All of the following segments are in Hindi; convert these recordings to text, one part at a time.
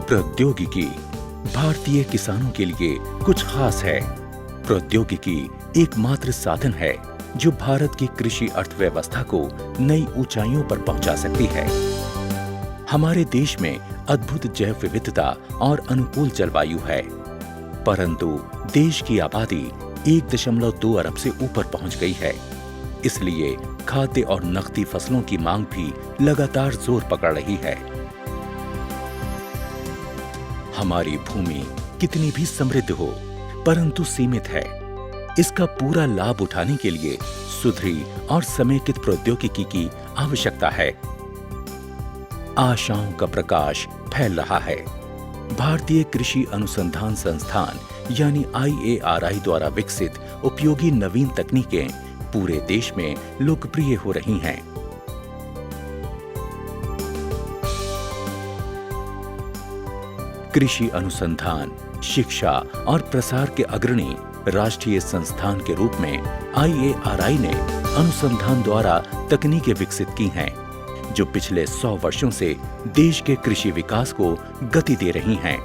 प्रौद्योगिकी भारतीय किसानों के लिए कुछ खास है। प्रौद्योगिकी एकमात्र साधन है जो भारत की कृषि अर्थव्यवस्था को नई ऊंचाइयों पर पहुंचा सकती है। हमारे देश में अद्भुत जैव विविधता और अनुकूल जलवायु है, परंतु देश की आबादी 1.2 अरब से ऊपर पहुंच गई है। इसलिए खाद्य और नकदी फसलों की मांग भी लगातार जोर पकड़ रही है। हमारी भूमि कितनी भी समृद्ध हो, परंतु सीमित है। इसका पूरा लाभ उठाने के लिए सुधरी और समेकित प्रौद्योगिकी की आवश्यकता है। आशाओं का प्रकाश फैल रहा है। भारतीय कृषि अनुसंधान संस्थान यानी IARI द्वारा विकसित उपयोगी नवीन तकनीकें पूरे देश में लोकप्रिय हो रही हैं। कृषि अनुसंधान, शिक्षा और प्रसार के अग्रणी राष्ट्रीय संस्थान के रूप में IARI ने अनुसंधान द्वारा तकनीकें विकसित की हैं, जो पिछले 100 वर्षों से देश के कृषि विकास को गति दे रही हैं।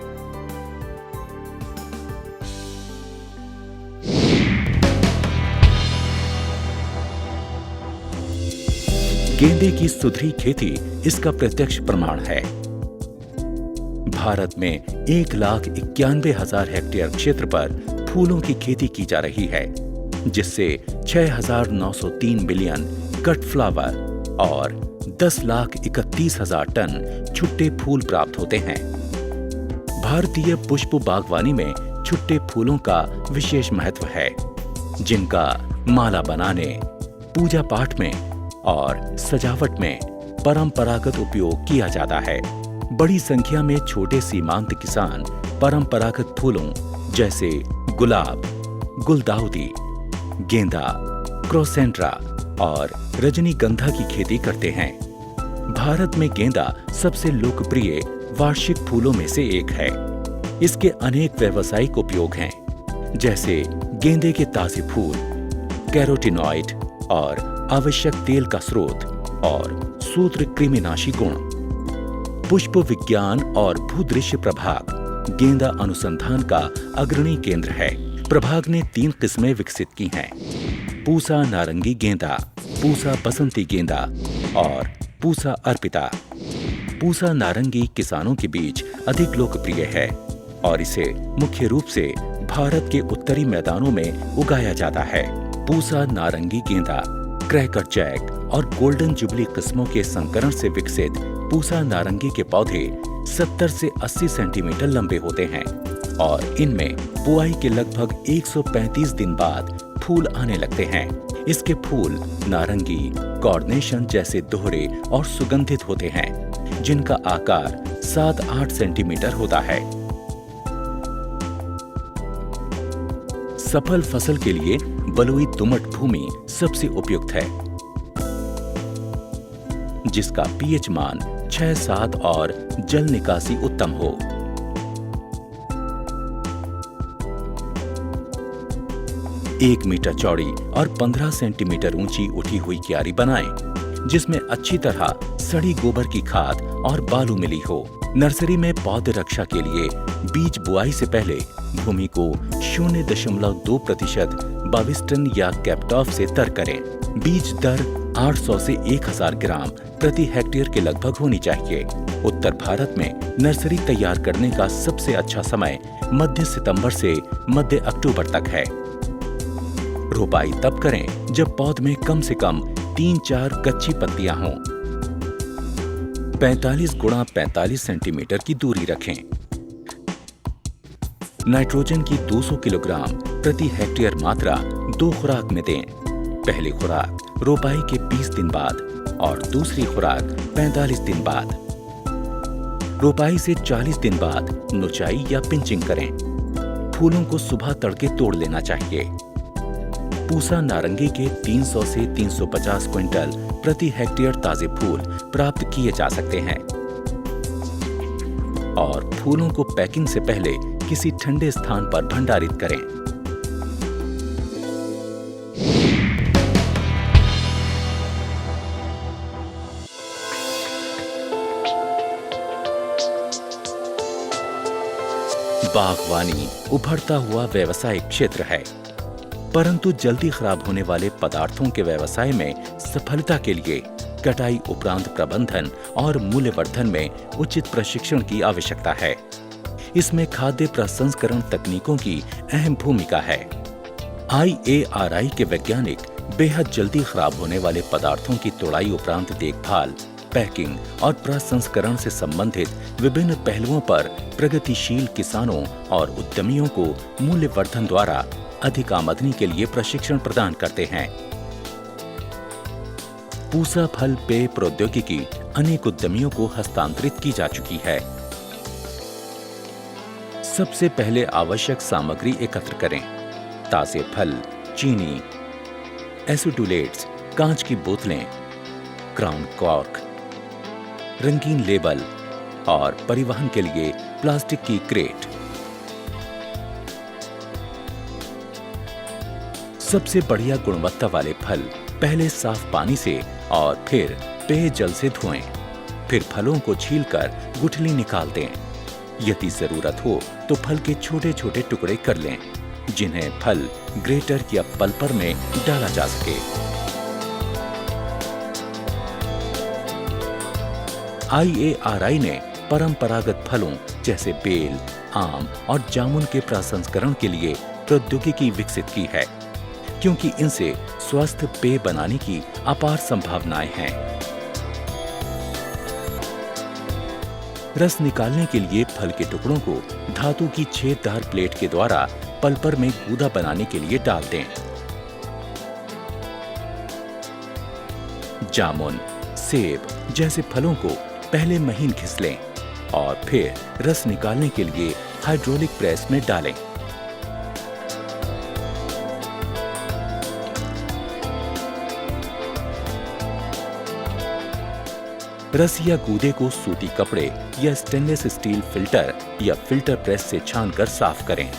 गेंदे की सुधरी खेती इसका प्रत्यक्ष प्रमाण है। भारत में 1,91,000 हेक्टेयर क्षेत्र पर फूलों की खेती की जा रही है, जिससे 6,903 मिलियन कट फ्लावर और 10,31,000 टन छुट्टे फूल प्राप्त होते हैं। भारतीय पुष्प बागवानी में छुट्टे फूलों का विशेष महत्व है, जिनका माला बनाने, पूजा पाठ में और सजावट में परंपरागत उपयोग किया जाता है। बड़ी संख्या में छोटे सीमांत किसान परंपरागत फूलों जैसे गुलाब, गुलदाउदी, गेंदा, क्रोसेंड्रा और रजनीगंधा की खेती करते हैं। भारत में गेंदा सबसे लोकप्रिय वार्षिक फूलों में से एक है। इसके अनेक व्यावसायिक उपयोग हैं, जैसे गेंदे के ताजे फूल, कैरोटीनॉइड और आवश्यक तेल का स्रोत और सूत्रकृमिनाशी गुण। पुष्प विज्ञान और भूदृश्य प्रभाग गेंदा अनुसंधान का अग्रणी केंद्र है। प्रभाग ने 3 किस्में विकसित की हैं: पूसा नारंगी गेंदा, पूसा बसंती गेंदा और पूसा अर्पिता। पूसा नारंगी किसानों के बीच अधिक लोकप्रिय है और इसे मुख्य रूप से भारत के उत्तरी मैदानों में उगाया जाता है। पूसा नारंगी गेंदा क्रैकर जैक और गोल्डन जुबली किस्मों के संकरण से विकसित पूसा नारंगी के पौधे 70 से 80 सेंटीमीटर लंबे होते हैं और इनमें बुआई के लगभग 135 दिन बाद फूल आने लगते हैं। इसके फूल नारंगी, कॉर्नेशन जैसे दोहरे और सुगंधित होते हैं, जिनका आकार 7-8 सेंटीमीटर होता है। सफल फसल के लिए बलुई दोमट भूमि सबसे उपयुक्त है, जिसका pH मान 6-7 और जल निकासी उत्तम हो। एक मीटर चौड़ी और 15 सेंटीमीटर ऊंची उठी हुई क्यारी बनाएं, जिसमें अच्छी तरह सड़ी गोबर की खाद और बालू मिली हो। नर्सरी में पौध रक्षा के लिए बीज बुआई से पहले भूमि को 0.2% बाविस्टन या कैप्टॉफ से तर करें। बीज दर 800 से 1000 ग्राम प्रति हेक्टेयर के लगभग होनी चाहिए। उत्तर भारत में नर्सरी तैयार करने का सबसे अच्छा समय मध्य सितंबर से मध्य अक्टूबर तक है। रोपाई तब करें जब पौध में कम से कम 3-4 कच्ची पत्तियां हों। 45 गुणा 45 सेंटीमीटर की दूरी रखें। नाइट्रोजन की 200 किलोग्राम प्रति हेक्टेयर मात्रा 2 खुराक में दें। पहली खुराक रोपाई के 20 दिन बाद और दूसरी खुराक 45 दिन बाद। रोपाई से 40 दिन बाद नुचाई या पिंचिंग करें। फूलों को सुबह तड़के तोड़ लेना चाहिए। पूसा नारंगी के 300 से 350 क्विंटल प्रति हेक्टेयर ताजे फूल प्राप्त किए जा सकते हैं और फूलों को पैकिंग से पहले किसी ठंडे स्थान पर भंडारित करें। बागवानी उभरता हुआ व्यवसायिक क्षेत्र है, परंतु जल्दी खराब होने वाले पदार्थों के व्यवसाय में सफलता के लिए कटाई उपरांत प्रबंधन और मूल्यवर्धन में उचित प्रशिक्षण की आवश्यकता है। इसमें खाद्य प्रसंस्करण तकनीकों की अहम भूमिका है। IARI के वैज्ञानिक बेहद जल्दी खराब होने वाले पदार्थों की तोड़ाई उपरांत देखभाल, पैकिंग और प्रसंस्करण से संबंधित विभिन्न पहलुओं पर प्रगतिशील किसानों और उद्यमियों को मूल्यवर्धन द्वारा अधिक आमदनी के लिए प्रशिक्षण प्रदान करते हैं। पूसा फल पेय प्रौद्योगिकी अनेक उद्यमियों को हस्तांतरित की जा चुकी है। सबसे पहले आवश्यक सामग्री एकत्र करें। ताजे फल, चीनी, एसिडुलेट्स, कांच की बोतलें, क्राउन कॉर्क, रंगीन लेबल और परिवहन के लिए प्लास्टिक की क्रेट। सबसे बढ़िया गुणवत्ता वाले फल पहले साफ पानी से और फिर पेयजल से धोएं। फिर फलों को छीलकर गुठली निकाल दें। यदि जरूरत हो तो फल के छोटे छोटे टुकड़े कर लें, जिन्हें फल ग्रेटर या पल्पर में डाला जा सके। IARI ने परंपरागत फलों जैसे बेल, आम और जामुन के प्रसंस्करण के लिए प्रौद्योगिकी विकसित की है, क्योंकि इनसे स्वस्थ पेय बनाने की अपार संभावनाएं हैं। रस निकालने के लिए फल के टुकड़ों को धातु की छेददार प्लेट के द्वारा पल्पर में गूदा बनाने के लिए डाल दें। जामुन, सेब जैसे फलों को पहले महीन घिस लें और फिर रस निकालने के लिए हाइड्रोलिक प्रेस में डालें। रस या गूदे को सूती कपड़े या स्टेनलेस स्टील फिल्टर या फिल्टर प्रेस से छानकर साफ करें।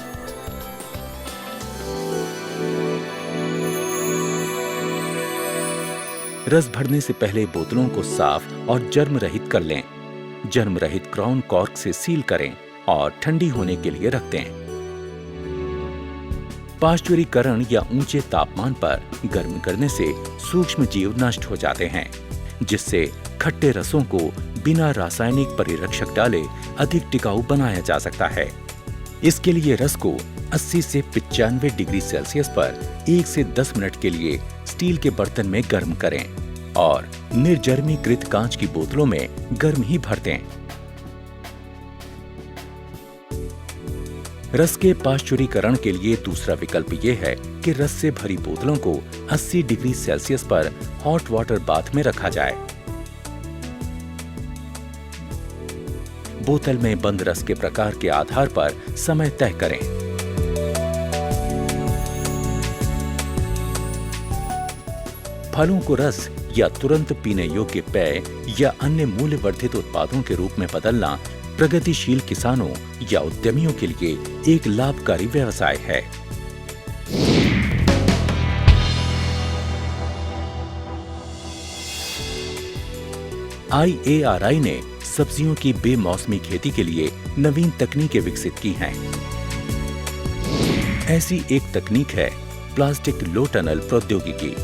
रस भरने से पहले बोतलों को साफ और जर्म रहित कर लें। जर्म रहित क्राउन कॉर्क से सील करें और ठंडी होने के लिए रख दें। पाश्चुरीकरण या ऊंचे तापमान पर गर्म करने से सूक्ष्म जीव नष्ट हो जाते हैं, जिससे खट्टे रसों को बिना रासायनिक परिरक्षक डाले अधिक टिकाऊ बनाया जा सकता है। इसके लिए रस को 80 से 95 डिग्री सेल्सियस पर 1 से 10 मिनट के लिए स्टील के बर्तन में गर्म करें और निर्जर्मीकृत कांच की बोतलों में गर्म ही भर दें। रस के पाश्चुरीकरण के लिए दूसरा विकल्प ये है कि रस से भरी बोतलों को 80 डिग्री सेल्सियस पर हॉट वाटर बाथ में रखा जाए। बोतल में बंद रस के प्रकार के आधार पर समय तय करें। फलों को रस या तुरंत पीने योग्य पेय या अन्य मूल्यवर्धित उत्पादों के रूप में बदलना प्रगतिशील किसानों या उद्यमियों के लिए एक लाभकारी व्यवसाय है। IARI ने सब्जियों की बेमौसमी खेती के लिए नवीन तकनीकें विकसित की हैं। ऐसी एक तकनीक है प्लास्टिक लो टनल प्रौद्योगिकी।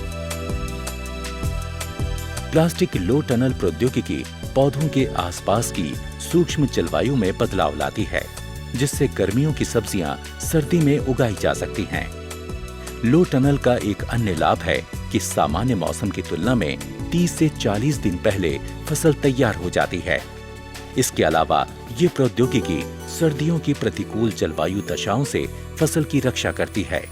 प्लास्टिक लो टनल प्रौद्योगिकी पौधों के आसपास की सूक्ष्म जलवायु में बदलाव लाती है, जिससे गर्मियों की सब्जियां सर्दी में उगाई जा सकती हैं। लो टनल का एक अन्य लाभ है कि सामान्य मौसम की तुलना में 30 से 40 दिन पहले फसल तैयार हो जाती है। इसके अलावा ये प्रौद्योगिकी सर्दियों की प्रतिकूल जलवायु दशाओं से फसल की रक्षा करती है।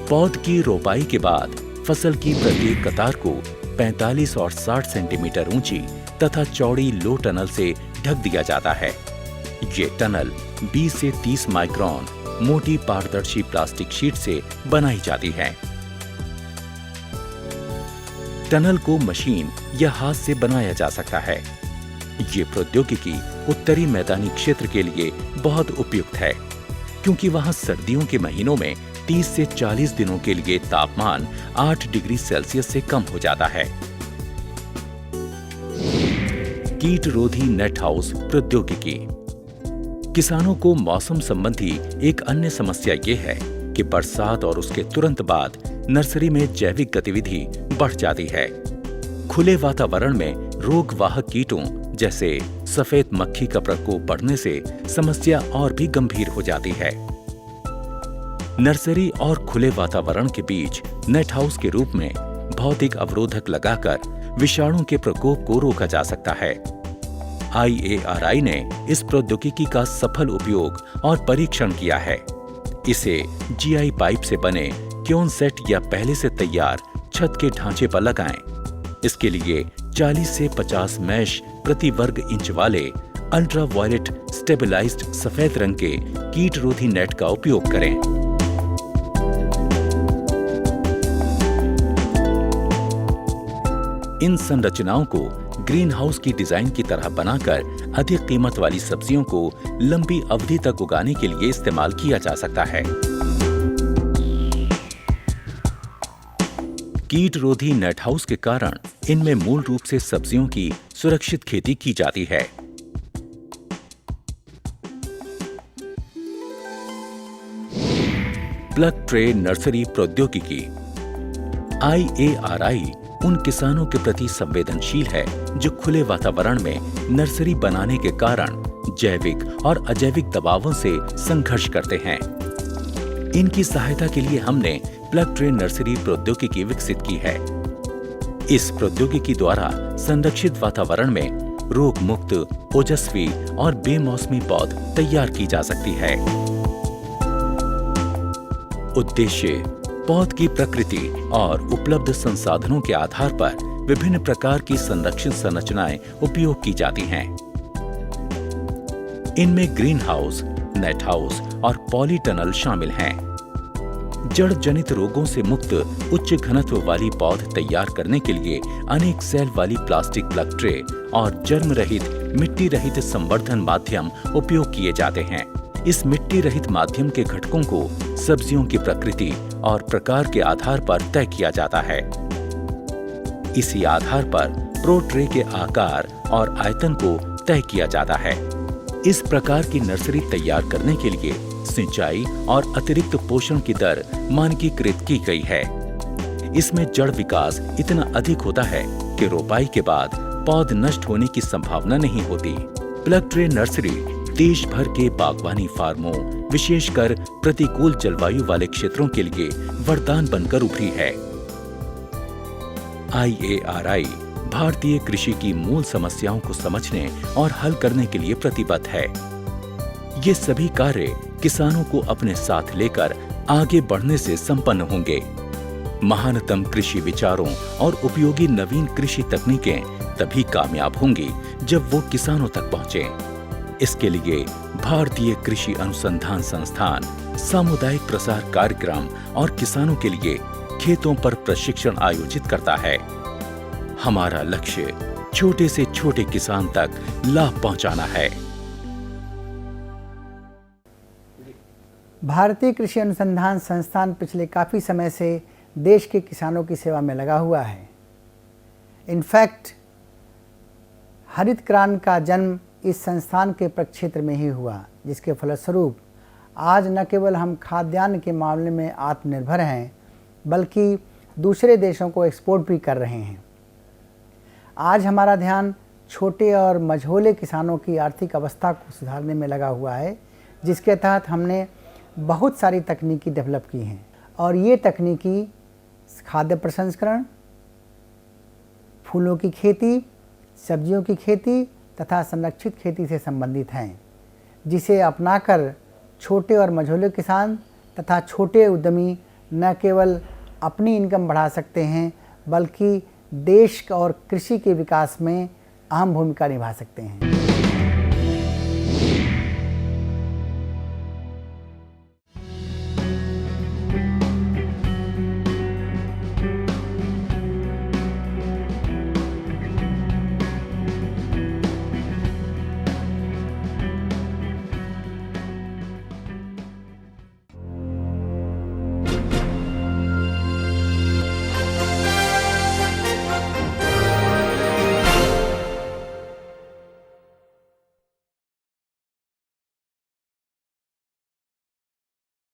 पौध की रोपाई के बाद फसल की प्रत्येक कतार को 45 और 60 सेंटीमीटर ऊंची तथा चौड़ी लो टनल से ढक दिया जाता है। ये टनल 20 से 30 माइक्रोन मोटी पारदर्शी प्लास्टिक शीट से बनाई जाती है। टनल को मशीन या हाथ से बनाया जा सकता है। ये प्रौद्योगिकी उत्तरी मैदानी क्षेत्र के लिए बहुत उपयुक्त है, क्योंकि वहां सर्दियों के महीनों में 30 से 40 दिनों के लिए तापमान 8 डिग्री सेल्सियस से कम हो जाता है। कीट रोधी नेट हाउस प्रौद्योगिकी। किसानों को मौसम संबंधी एक अन्य समस्या ये है कि बरसात और उसके तुरंत बाद नर्सरी में जैविक गतिविधि बढ़ जाती है। खुले वातावरण में रोगवाहक कीटों जैसे सफेद मक्खी का प्रकोप बढ़ने से समस्या और भी गंभीर हो जाती है। नर्सरी और खुले वातावरण के बीच नेट हाउस के रूप में भौतिक अवरोधक लगाकर विषाणु के प्रकोप को रोका जा सकता है। IARI ने इस प्रौद्योगिकी का सफल उपयोग और परीक्षण किया है। इसे GI पाइप से बने क्योन सेट या पहले से तैयार छत के ढांचे पर लगाएं। इसके लिए 40 से 50 मैश प्रति वर्ग इंच वाले अल्ट्रा वायलेट स्टेबलाइज्ड सफेद रंग के कीट रोधी नेट का उपयोग करें। इन संरचनाओं को ग्रीन हाउस की डिजाइन की तरह बनाकर अधिक कीमत वाली सब्जियों को लंबी अवधि तक उगाने के लिए इस्तेमाल किया जा सकता है। कीट रोधी नेट हाउस के कारण इनमें मूल रूप से सब्जियों की सुरक्षित खेती की जाती है। प्लग ट्रे नर्सरी प्रौद्योगिकी। IARI उन किसानों के प्रति संवेदनशील है जो खुले वातावरण में नर्सरी बनाने के कारण जैविक और अजैविक दबावों से संघर्ष करते हैं। इनकी सहायता के लिए हमने प्लग ट्रे नर्सरी प्रौद्योगिकी विकसित की है। इस प्रौद्योगिकी द्वारा संरक्षित वातावरण में रोग मुक्त, ओजस्वी और बेमौसमी पौध तैयार की जा सकती है। उद्देश्य पौध की प्रकृति और उपलब्ध संसाधनों के आधार पर विभिन्न प्रकार की संरक्षित संरचनाएं उपयोग की जाती हैं। इनमें ग्रीन हाउस, नेट हाउस और पॉलीटनल शामिल हैं। जड़ जनित रोगों से मुक्त उच्च घनत्व वाली पौध तैयार करने के लिए अनेक सेल वाली प्लास्टिक प्लग ट्रे और जर्म रहित, मिट्टी रहित संवर्धन माध्यम उपयोग किए जाते हैं। इस मिट्टी रहित माध्यम के घटकों को सब्जियों की प्रकृति और प्रकार के आधार पर तय किया जाता है। इसी आधार पर प्रो ट्रे के आकार और आयतन को तय किया जाता है। इस प्रकार की नर्सरी तैयार करने के लिए सिंचाई और अतिरिक्त पोषण की दर मानकीकृत की गई है। इसमें जड़ विकास इतना अधिक होता है कि रोपाई के बाद पौध नष्ट होने की संभावना नहीं होती। प्लग ट्रे नर्सरी देश भर के बागवानी फार्मों, विशेषकर प्रतिकूल जलवायु वाले क्षेत्रों के लिए वरदान बनकर उभरी है। IARI भारतीय कृषि की मूल समस्याओं को समझने और हल करने के लिए प्रतिबद्ध है। ये सभी कार्य किसानों को अपने साथ लेकर आगे बढ़ने से संपन्न होंगे। महानतम कृषि विचारों और उपयोगी नवीन कृषि तकनीकें तभी कामयाब होंगी जब वो किसानों तक पहुंचे। इसके लिए भारतीय कृषि अनुसंधान संस्थान सामुदायिक प्रसार कार्यक्रम और किसानों के लिए खेतों पर प्रशिक्षण आयोजित करता है। हमारा लक्ष्य छोटे से छोटे किसान तक लाभ पहुंचाना है। भारतीय कृषि अनुसंधान संस्थान पिछले काफ़ी समय से देश के किसानों की सेवा में लगा हुआ है। इनफैक्ट हरित क्रांति का जन्म इस संस्थान के प्रक्षेत्र में ही हुआ, जिसके फलस्वरूप आज न केवल हम खाद्यान्न के मामले में आत्मनिर्भर हैं, बल्कि दूसरे देशों को एक्सपोर्ट भी कर रहे हैं। आज हमारा ध्यान छोटे और मझोले किसानों की आर्थिक अवस्था को सुधारने में लगा हुआ है, जिसके तहत हमने बहुत सारी तकनीकी डेवलप की हैं। और ये तकनीकी खाद्य प्रसंस्करण, फूलों की खेती, सब्जियों की खेती तथा संरक्षित खेती से संबंधित हैं, जिसे अपनाकर छोटे और मझोले किसान तथा छोटे उद्यमी न केवल अपनी इनकम बढ़ा सकते हैं, बल्कि देश और कृषि के विकास में अहम भूमिका निभा सकते हैं।